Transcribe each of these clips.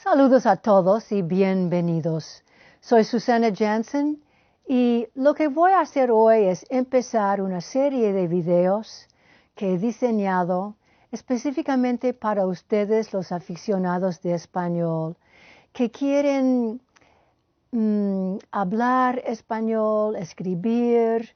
Saludos a todos y bienvenidos. Soy Susana Jansen y lo que voy a hacer hoy es empezar una serie de videos que he diseñado específicamente para ustedes, los aficionados de español, que quieren hablar español, escribir,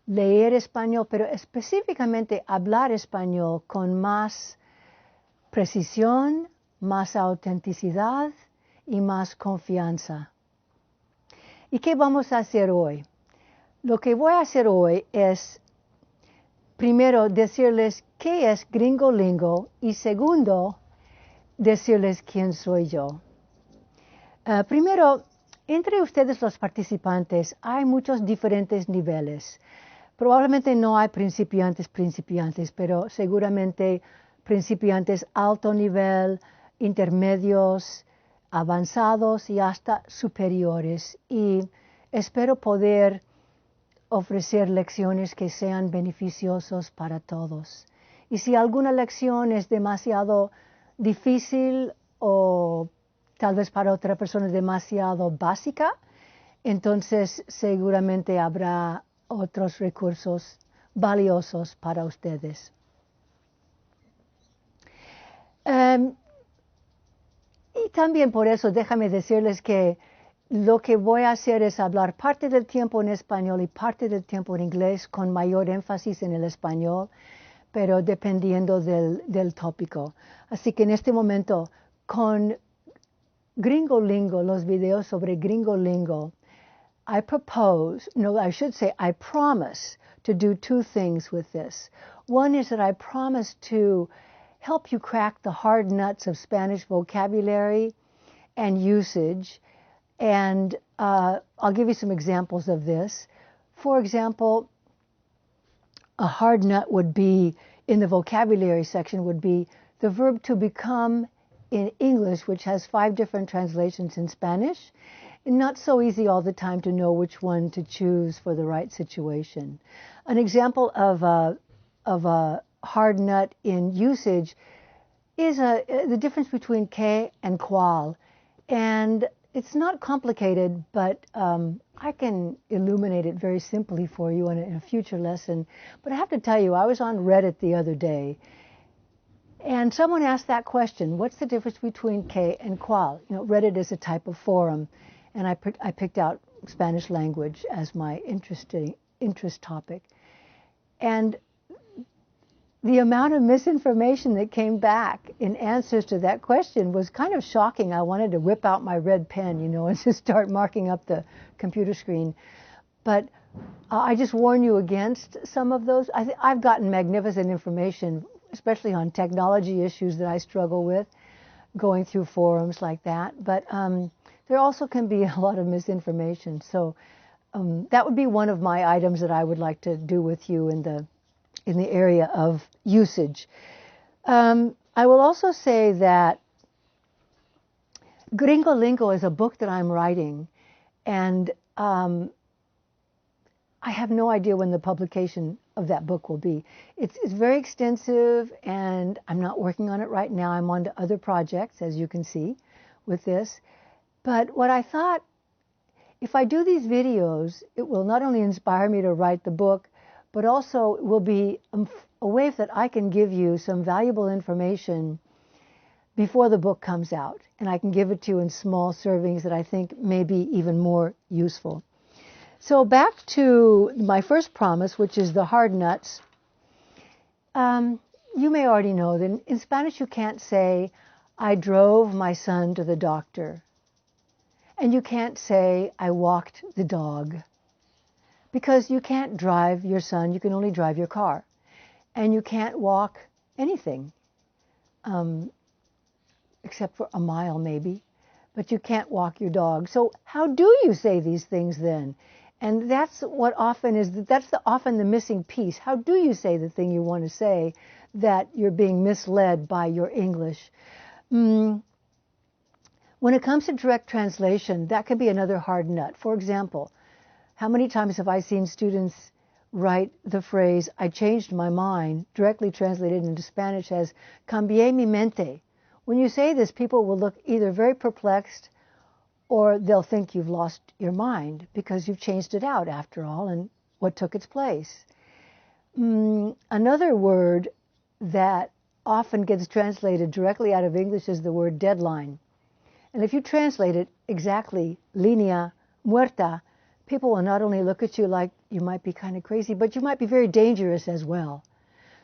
leer español, pero específicamente hablar español con más precisión, más autenticidad y más confianza. ¿Y qué vamos a hacer hoy? Lo que voy a hacer hoy es, primero, decirles qué es Gringolingo y segundo, decirles quién soy yo. Primero, entre ustedes los participantes hay muchos diferentes niveles. Probablemente no hay principiantes, pero seguramente principiantes alto nivel, intermedios, avanzados y hasta superiores. Y espero poder ofrecer lecciones que sean beneficiosas para todos. Y si alguna lección es demasiado difícil o tal vez para otra persona demasiado básica, entonces seguramente habrá otros recursos valiosos para ustedes. Y también por eso déjame decirles que lo que voy a hacer es hablar parte del tiempo en español y parte del tiempo en inglés con mayor énfasis en el español, pero dependiendo del tópico. Así que en este momento con Gringolingo, los videos sobre Gringolingo, I promise to do two things with this. One is that I promise to help you crack the hard nuts of Spanish vocabulary and usage. And I'll give you some examples of this. For example, a hard nut would be, in the vocabulary section, would be the verb to become in English, which has 5 different translations in Spanish. And not so easy all the time to know which one to choose for the right situation. An example of a hard nut in usage is the difference between que and cual. And it's not complicated, but I can illuminate it very simply for you in a future lesson. But I have to tell you, I was on Reddit the other day, and someone asked that question, what's the difference between que and cual? You know, Reddit is a type of forum, and I picked out Spanish language as my interest topic. And the amount of misinformation that came back in answers to that question was kind of shocking. I wanted to whip out my red pen, and just start marking up the computer screen. But I just warn you against some of those. I've gotten magnificent information, especially on technology issues that I struggle with, going through forums like that. But there also can be a lot of misinformation. So that would be one of my items that I would like to do with you in the area of usage. I will also say that Gringolingo is a book that I'm writing, and I have no idea when the publication of that book will be. It's very extensive, and I'm not working on it right now. I'm on to other projects, as you can see, with this. But what I thought, if I do these videos, it will not only inspire me to write the book, but also it will be a way that I can give you some valuable information before the book comes out. And I can give it to you in small servings that I think may be even more useful. So back to my first promise, which is the hard nuts. You may already know that in Spanish you can't say, I drove my son to the doctor. And you can't say, I walked the dog. Because you can't drive your son, you can only drive your car. And you can't walk anything, except for a mile maybe, but you can't walk your dog. So how do you say these things then? And that's what often often the missing piece. How do you say the thing you want to say that you're being misled by your English? When it comes to direct translation, that could be another hard nut. For example, how many times have I seen students write the phrase, I changed my mind, directly translated into Spanish as cambié mi mente, When you say this, people will look either very perplexed or they'll think you've lost your mind because you've changed it out after all, and what took its place. Another word that often gets translated directly out of English is the word deadline. And if you translate it exactly, línea muerta, people will not only look at you like you might be kind of crazy, but you might be very dangerous as well.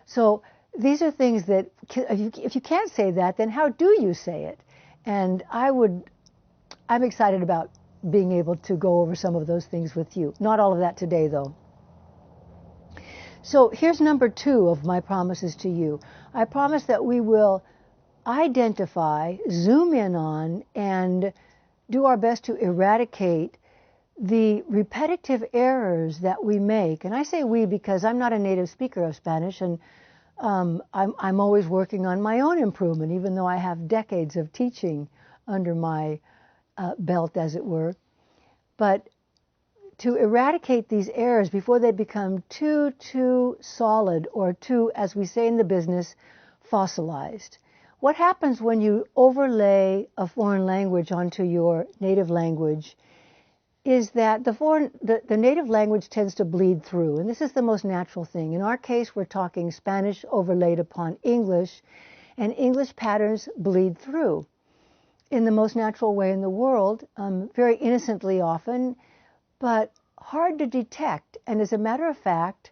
So these are things that, if you can't say that, then how do you say it? And I'm excited about being able to go over some of those things with you. Not all of that today, though. So here's number 2 of my promises to you. I promise that we will identify, zoom in on, and do our best to eradicate the repetitive errors that we make. And I say we because I'm not a native speaker of Spanish, and I'm always working on my own improvement, even though I have decades of teaching under my belt, as it were. But to eradicate these errors before they become too solid or too, as we say in the business, fossilized. What happens when you overlay a foreign language onto your native language is that the native language tends to bleed through, and this is the most natural thing. In our case, we're talking Spanish overlaid upon English, and English patterns bleed through in the most natural way in the world, very innocently often, but hard to detect. And as a matter of fact,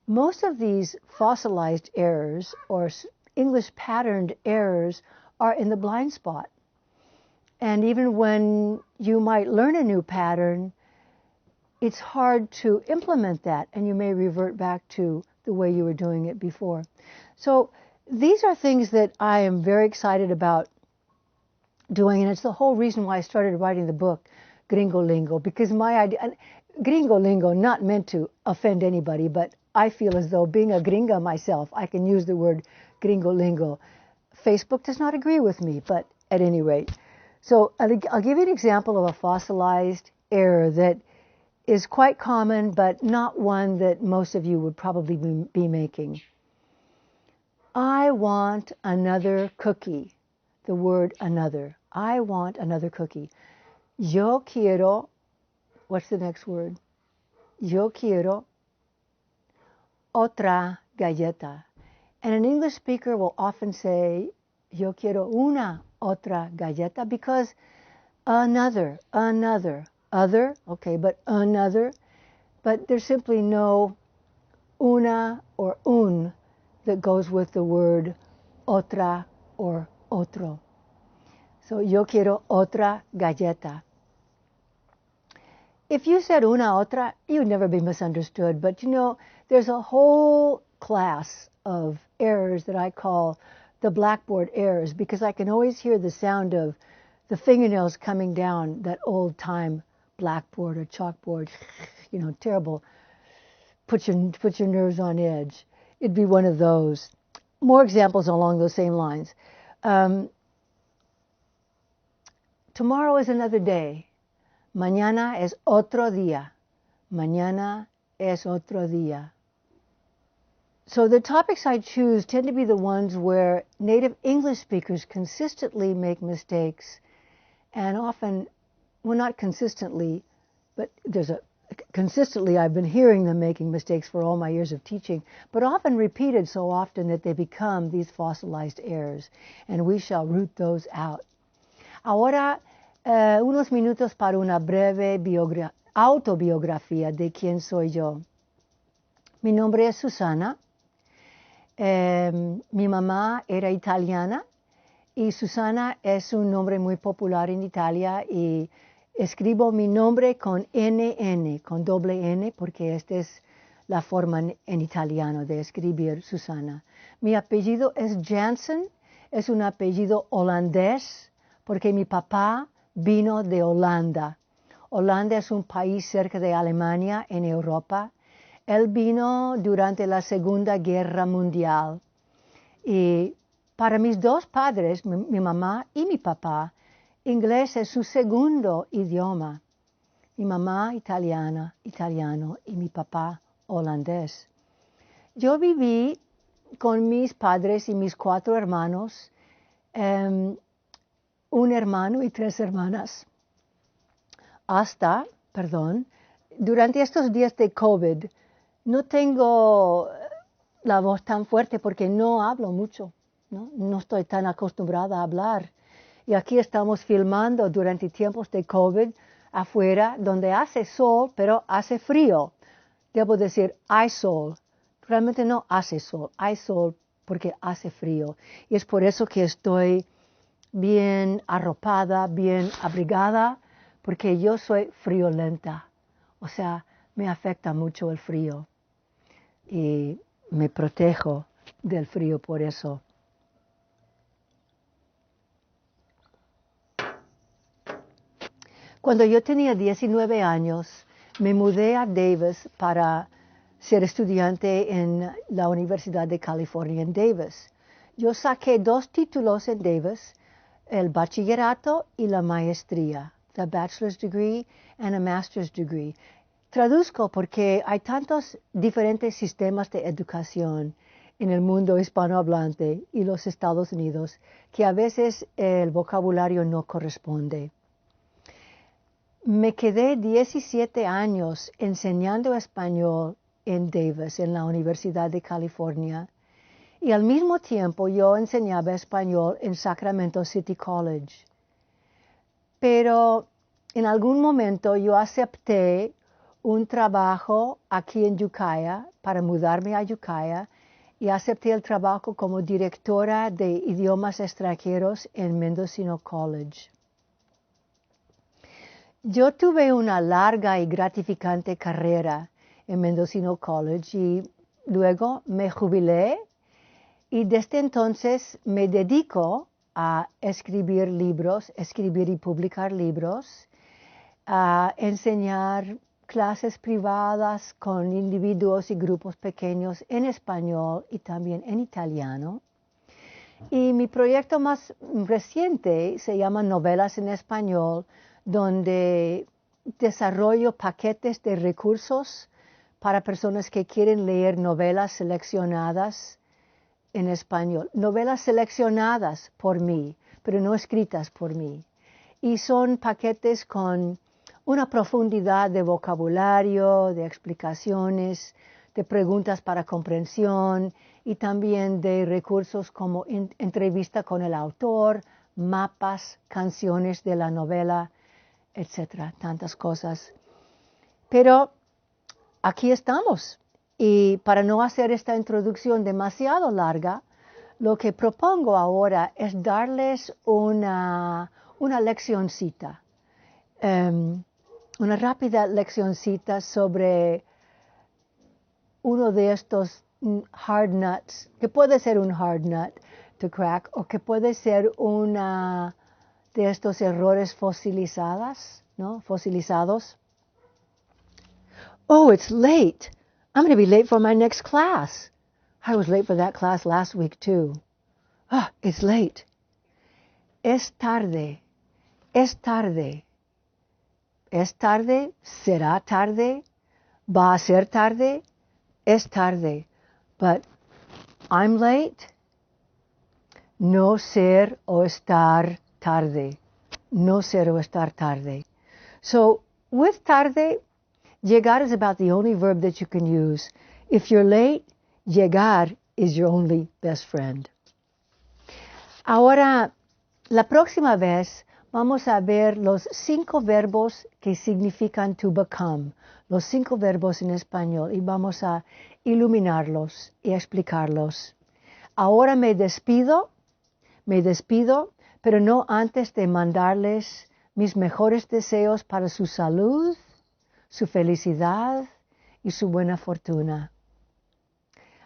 most of these fossilized errors or English patterned errors are in the blind spot. And even when you might learn a new pattern, it's hard to implement that, and you may revert back to the way you were doing it before. So these are things that I am very excited about doing, and it's the whole reason why I started writing the book, Gringo Lingo, because my idea, Gringo Lingo, not meant to offend anybody, but I feel as though being a gringa myself, I can use the word Gringo Lingo. Facebook does not agree with me, but at any rate. So I'll give you an example of a fossilized error that is quite common, but not one that most of you would probably be making. I want another cookie. The word another. I want another cookie. Yo quiero, what's the next word? Yo quiero otra galleta. And an English speaker will often say, yo quiero una otra galleta, because another, other, okay, but another, but there's simply no una or un that goes with the word otra or otro. So, yo quiero otra galleta. If you said una otra, you'd never be misunderstood, but you know, there's a whole class of errors that I call the blackboard errors, because I can always hear the sound of the fingernails coming down that old-time blackboard or chalkboard, you know, terrible, put your nerves on edge. It'd be one of those. More examples along those same lines. Tomorrow is another day. Mañana es otro día. Mañana es otro día. So the topics I choose tend to be the ones where native English speakers consistently make mistakes, and often, well, not consistently, but consistently I've been hearing them making mistakes for all my years of teaching, but often repeated so often that they become these fossilized errors, and we shall root those out. Ahora, unos minutos para una breve autobiografía de quién soy yo. Mi nombre es Susana. Mi mamá era italiana y Susana es un nombre muy popular en Italia, y escribo mi nombre con NN, con doble N, porque esta es la forma en italiano de escribir Susana. Mi apellido es Jansen, es un apellido holandés, porque mi papá vino de Holanda. Holanda es un país cerca de Alemania en Europa. Él vino durante la Segunda Guerra Mundial, y para mis dos padres, mi mamá y mi papá, inglés es su segundo idioma. Mi mamá italiano, y mi papá holandés. Yo viví con mis padres y mis 4 hermanos un hermano y 3 hermanas. Durante estos días de COVID, no tengo la voz tan fuerte porque no hablo mucho, ¿no? No estoy tan acostumbrada a hablar. Y aquí estamos filmando durante tiempos de COVID afuera, donde hace sol, pero hace frío. Debo decir, hay sol. Realmente no hace sol, hay sol porque hace frío. Y es por eso que estoy bien arropada, bien abrigada, porque yo soy friolenta. O sea, me afecta mucho el frío y me protejo del frío por eso. Cuando yo tenía 19 años, me mudé a Davis para ser estudiante en la Universidad de California en Davis. Yo saqué 2 títulos en Davis, el bachillerato y la maestría, the bachelor's degree and a master's degree. Traduzco porque hay tantos diferentes sistemas de educación en el mundo hispanohablante y los Estados Unidos que a veces el vocabulario no corresponde. Me quedé 17 años enseñando español en Davis, en la Universidad de California, y al mismo tiempo yo enseñaba español en Sacramento City College. Pero en algún momento yo acepté un trabajo aquí en Ukiah para mudarme a Ukiah y acepté el trabajo como directora de idiomas extranjeros en Mendocino College. Yo tuve una larga y gratificante carrera en Mendocino College y luego me jubilé y desde entonces me dedico a escribir libros, escribir y publicar libros, a enseñar clases privadas con individuos y grupos pequeños en español y también en italiano. Y mi proyecto más reciente se llama Novelas en Español, donde desarrollo paquetes de recursos para personas que quieren leer novelas seleccionadas en español. Novelas seleccionadas por mí, pero no escritas por mí. Y son paquetes con una profundidad de vocabulario, de explicaciones, de preguntas para comprensión y también de recursos como entrevista con el autor, mapas, canciones de la novela, etcétera, tantas cosas. Pero aquí estamos. Y para no hacer esta introducción demasiado larga, lo que propongo ahora es darles una leccioncita, una rápida leccioncita sobre uno de estos hard nuts, que puede ser un hard nut to crack o que puede ser una de estos errores fosilizados, ¿no? Fosilizados. Oh, it's late. I'm going to be late for my next class. I was late for that class last week too. Ah, it's late. Es tarde. Es tarde. Es tarde. Será tarde. Va a ser tarde. Es tarde. But I'm late. No ser o estar tarde. No ser o estar tarde. So, with tarde, llegar is about the only verb that you can use. If you're late, llegar is your only best friend. Ahora, la próxima vez vamos a ver los 5 verbos que significan to become, los 5 verbos en español, y vamos a iluminarlos y explicarlos. Ahora me despido, pero no antes de mandarles mis mejores deseos para su salud, su felicidad y su buena fortuna.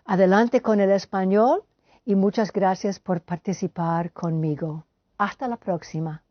Adelante con el español y muchas gracias por participar conmigo. Hasta la próxima.